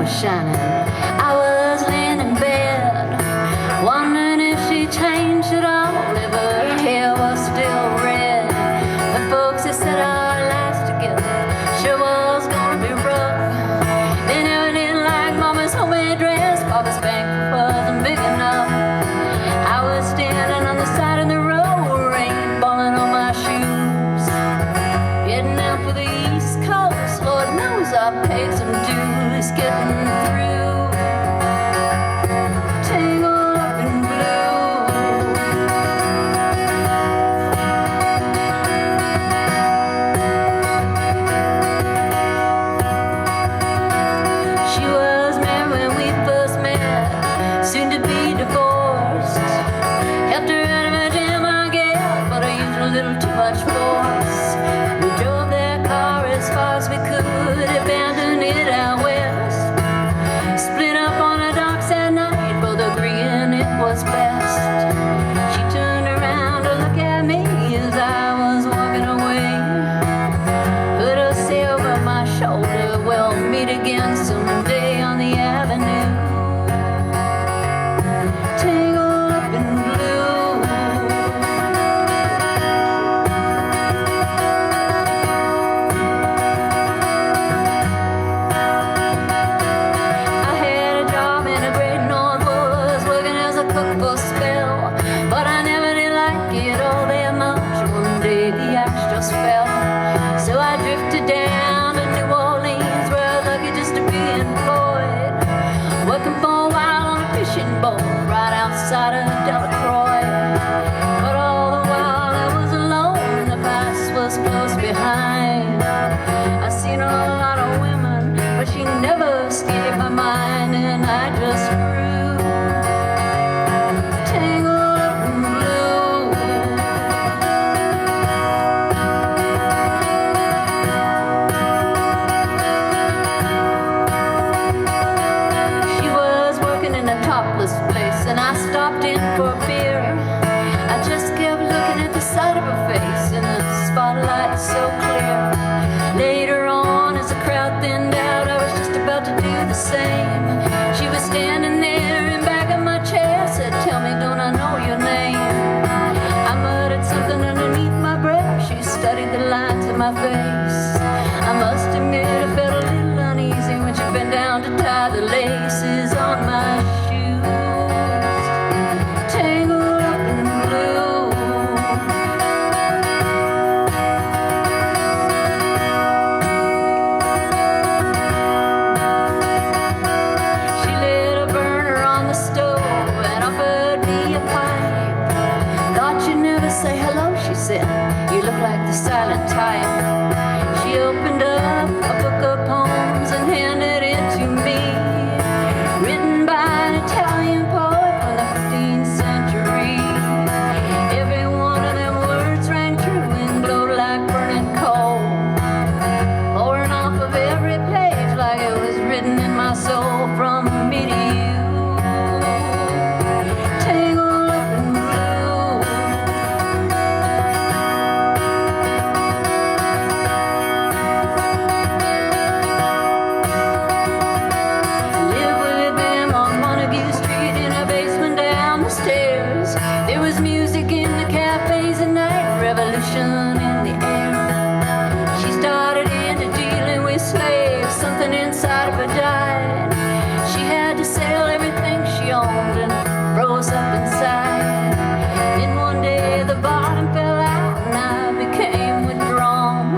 was shining. I was laying in bed, wondering if she changed at all, if her hair was still red. The folks that said our lives together sure was gonna be rough. They never did like Mama's homemade dress. Papa's bank wasn't big enough. I was standing on the side of the road, rain falling on my shoes, heading out for the East Coast. Lord knows I paid some dues getting through. Tangled up in blue. She was married when we first met, soon to be divorced. Helped her out of a jam, I guess, but I used a little too much force. We drove that car as far as we could, abandoned it out west. Split up on the docks that night, both agreeing it was best. She turned around to look at me as I was walking away. Heard her say over my shoulder, we'll meet again someday on the avenue. Tangled up in blue. I had a job in a great north, was working as a cook for a spell, but I never did like it all that much. One day the axe just fell, so I drifted down to New Orleans, where I was lucky just to be employed, working for a while on a fishing boat right outside of Delacroix. But all the while I was alone, the past was close behind. I seen a lot of women, but she never escaped my mind, and I just grew tangled up in blue. She was working in a topless place, and I stopped in for a beer. I just kept looking at the side of her face in the spotlight so clear. Later on, as the crowd thinned out, I was just about to do the same. She was standing there in back of my chair, said, "Tell me, don't I know your name?" I muttered something underneath my breath. She studied the lines in my face. I must admit I felt a little uneasy when she bent down to tie the laces on my shoes. Tangled up in blue. She lit a burner on the stove and offered me a pipe. Thought you'd never say hello, she said. You look like the silent type. She opened up a book of poems and handed it to me, written by an Italian poet from the 15th century. Every one of them words rang true and glowed like burning coal, pouring off of every page like it was written in my soul from me to you. Tangled up in blue. Live with them on Montague Street in a basement down the stairs. There was music in the cafes at night, revolution in the air. She started into dealing with slaves, something inside of her died. She had to sell everything she owned and froze up inside. Then one day the bottom fell out and I became withdrawn.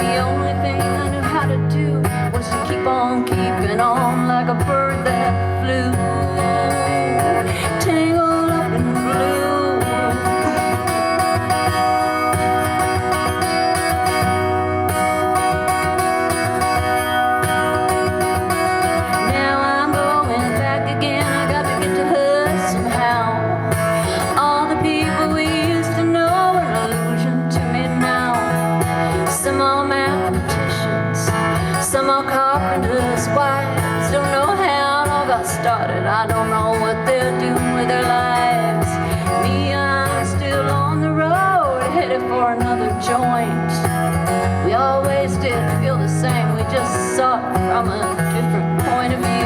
The only thing I knew how to do was to keep on keeping on like a bird that flew. Tangled up in blue. Now I'm going back again. I got to get to her somehow. All the people we used to know are an illusion to me now. Some are mathematicians, some are carpenters' wives. Don't know how it all got started. I don't know what they're doing with their lives. Me, I'm still on the road, headed for another joint. We always did feel the same, we just saw it from a different point of view.